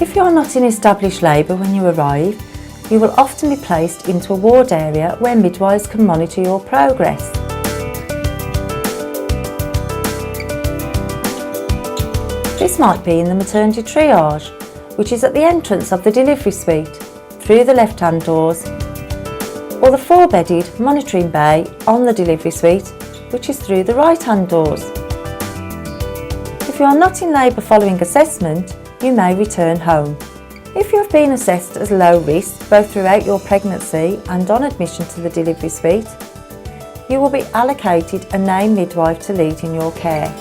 If you are not in established labour when you arrive, you will often be placed into a ward area where midwives can monitor your progress. This might be in the maternity triage, which is at the entrance of the delivery suite, through the left-hand doors, or the 4-bedded monitoring bay on the delivery suite, which is through the right-hand doors. If you are not in labour following assessment, you may return home. If you have been assessed as low risk both throughout your pregnancy and on admission to the delivery suite, you will be allocated a named midwife to lead in your care.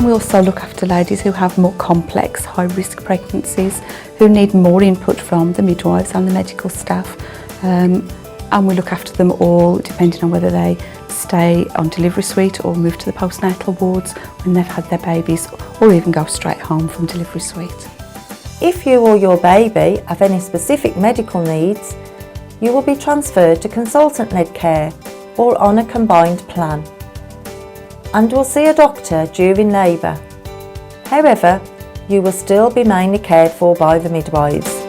We also look after ladies who have more complex, high-risk pregnancies, who need more input from the midwives and the medical staff. And we look after them all depending on whether they stay on delivery suite or move to the postnatal wards when they've had their babies, or even go straight home from delivery suite. If you or your baby have any specific medical needs, you will be transferred to consultant-led care or on a combined plan, and will see a doctor during labour. However, you will still be mainly cared for by the midwives.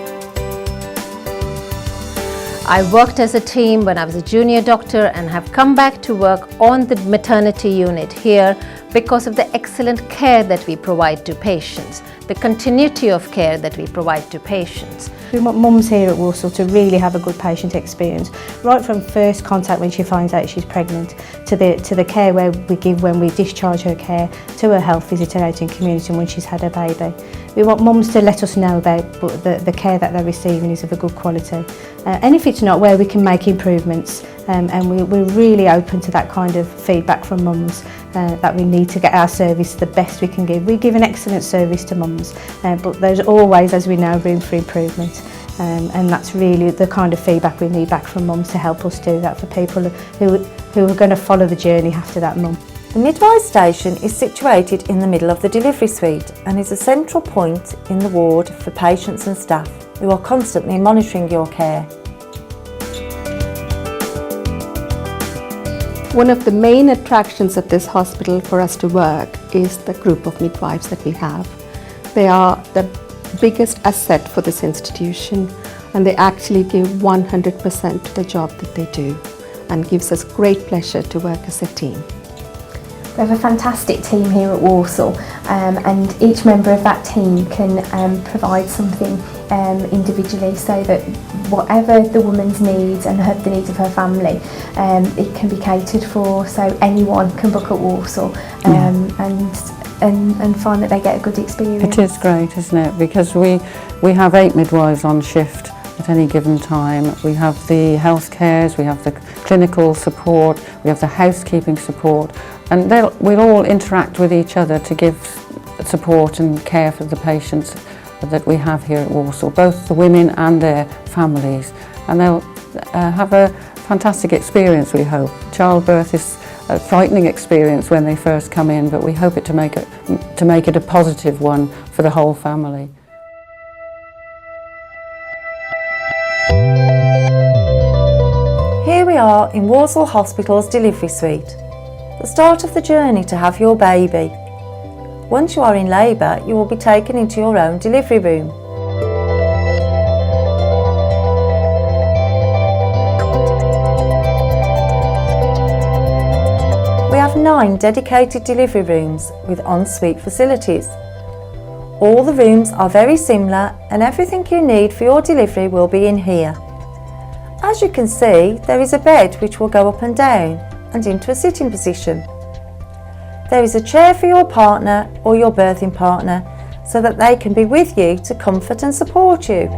I worked as a team when I was a junior doctor and have come back to work on the maternity unit here because of the excellent care that we provide to patients, the continuity of care that we provide to patients. We want mums here at Walsall to really have a good patient experience, right from first contact when she finds out she's pregnant, to the care where we give when we discharge her care, to her health visitor out in community and when she's had her baby. We want mums to let us know about the care that they're receiving is of a good quality. And if it's not, where we can make improvements. And we're really open to that kind of feedback from mums, that we need to get our service the best we can give. We give an excellent service to mums, but there's always, as we know, room for improvement. And that's really the kind of feedback we need back from mums to help us do that for people who are going to follow the journey after that mum. The midwife station is situated in the middle of the delivery suite and is a central point in the ward for patients and staff who are constantly monitoring your care. One of the main attractions at this hospital for us to work is the group of midwives that we have. They are the biggest asset for this institution, and they actually give 100% to the job that they do, and gives us great pleasure to work as a team. We have a fantastic team here at Walsall, and each member of that team can provide something individually, so that whatever the woman's needs and the needs of her family, it can be catered for, so anyone can book at Walsall and find that they get a good experience. It is great, isn't it? Because we have 8 midwives on shift at any given time. We have the health cares, we have the clinical support, we have the housekeeping support, and we'll all interact with each other to give support and care for the patients that we have here at Walsall, both the women and their families, and they'll have a fantastic experience, we hope. Childbirth is a frightening experience when they first come in, but we hope it to make it a positive one for the whole family. Here we are in Walsall Hospital's delivery suite, the start of the journey to have your baby. Once you are in labour, you will be taken into your own delivery room. We have 9 dedicated delivery rooms with en-suite facilities. All the rooms are very similar, and everything you need for your delivery will be in here. As you can see, there is a bed which will go up and down and into a sitting position. There is a chair for your partner or your birthing partner so that they can be with you to comfort and support you.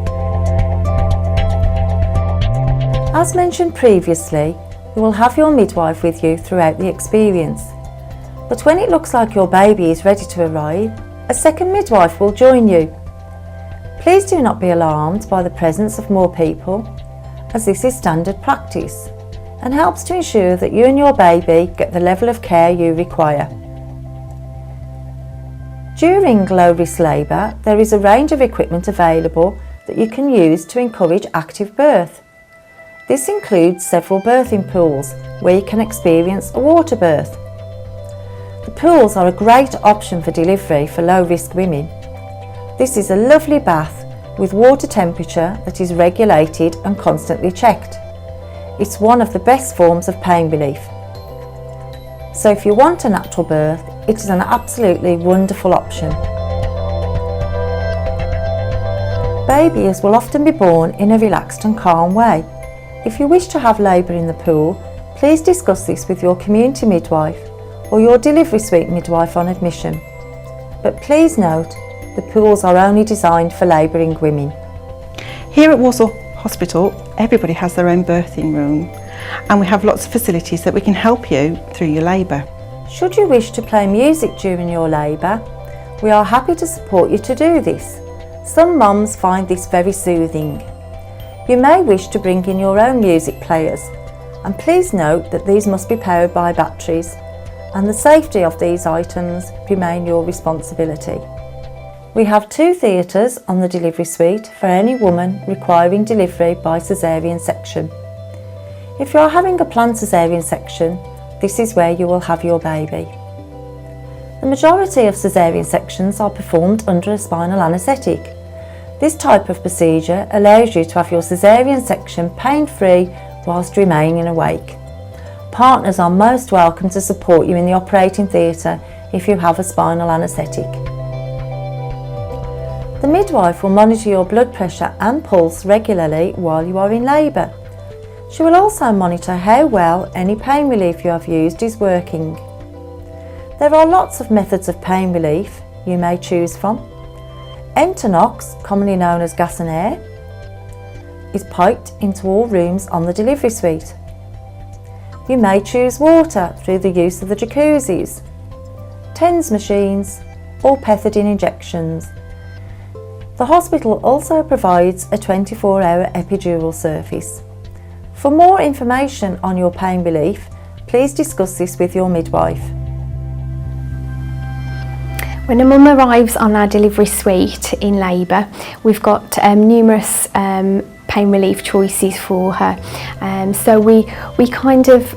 As mentioned previously, you will have your midwife with you throughout the experience. But when it looks like your baby is ready to arrive, a second midwife will join you. Please do not be alarmed by the presence of more people, as this is standard practice and helps to ensure that you and your baby get the level of care you require. During low-risk labour, there is a range of equipment available that you can use to encourage active birth. This includes several birthing pools where you can experience a water birth. The pools are a great option for delivery for low-risk women. This is a lovely bath with water temperature that is regulated and constantly checked. It's one of the best forms of pain relief. So if you want a natural birth, it is an absolutely wonderful option. Babies will often be born in a relaxed and calm way. If you wish to have labour in the pool, please discuss this with your community midwife or your delivery suite midwife on admission. But please note, the pools are only designed for labouring women. Here at Walsall Hospital, everybody has their own birthing room, and we have lots of facilities that we can help you through your labour. Should you wish to play music during your labour, we are happy to support you to do this. Some mums find this very soothing. You may wish to bring in your own music players, and please note that these must be powered by batteries, and the safety of these items remain your responsibility. We have 2 theatres on the delivery suite for any woman requiring delivery by caesarean section. If you are having a planned caesarean section, this is where you will have your baby. The majority of caesarean sections are performed under a spinal anaesthetic. This type of procedure allows you to have your caesarean section pain-free whilst remaining awake. Partners are most welcome to support you in the operating theatre if you have a spinal anaesthetic. The midwife will monitor your blood pressure and pulse regularly while you are in labour. She will also monitor how well any pain relief you have used is working. There are lots of methods of pain relief you may choose from. Entonox, commonly known as gas and air, is piped into all rooms on the delivery suite. You may choose water through the use of the jacuzzis, TENS machines or pethidine injections. The hospital also provides a 24-hour epidural service. For more information on your pain relief, please discuss this with your midwife. When a mum arrives on our delivery suite in labour, we've got numerous pain relief choices for her. So we kind of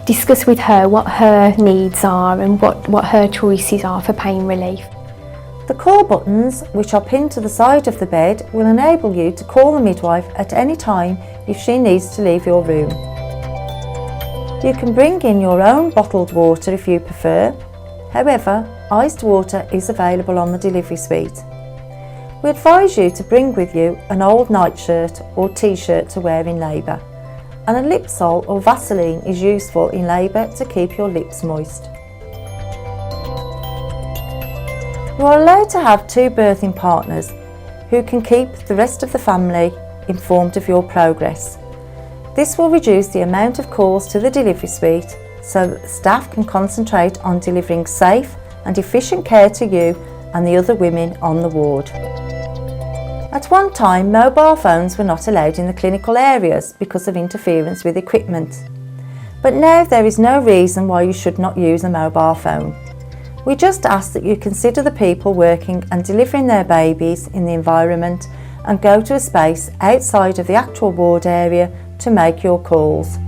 discuss with her what her needs are and what her choices are for pain relief. The call buttons, which are pinned to the side of the bed, will enable you to call the midwife at any time if she needs to leave your room. You can bring in your own bottled water if you prefer. However, iced water is available on the delivery suite. We advise you to bring with you an old nightshirt or t-shirt to wear in labour, and a Lipsol or Vaseline is useful in labour to keep your lips moist. You are allowed to have 2 birthing partners who can keep the rest of the family informed of your progress. This will reduce the amount of calls to the delivery suite so that the staff can concentrate on delivering safe and efficient care to you and the other women on the ward. At one time, mobile phones were not allowed in the clinical areas because of interference with equipment. But now there is no reason why you should not use a mobile phone. We just ask that you consider the people working and delivering their babies in the environment and go to a space outside of the actual ward area to make your calls.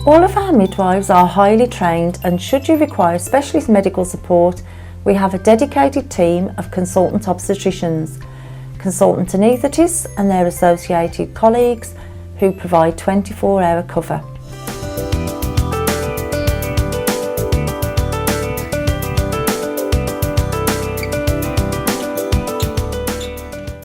All of our midwives are highly trained, and should you require specialist medical support, we have a dedicated team of consultant obstetricians, consultant anaesthetists and their associated colleagues who provide 24-hour cover.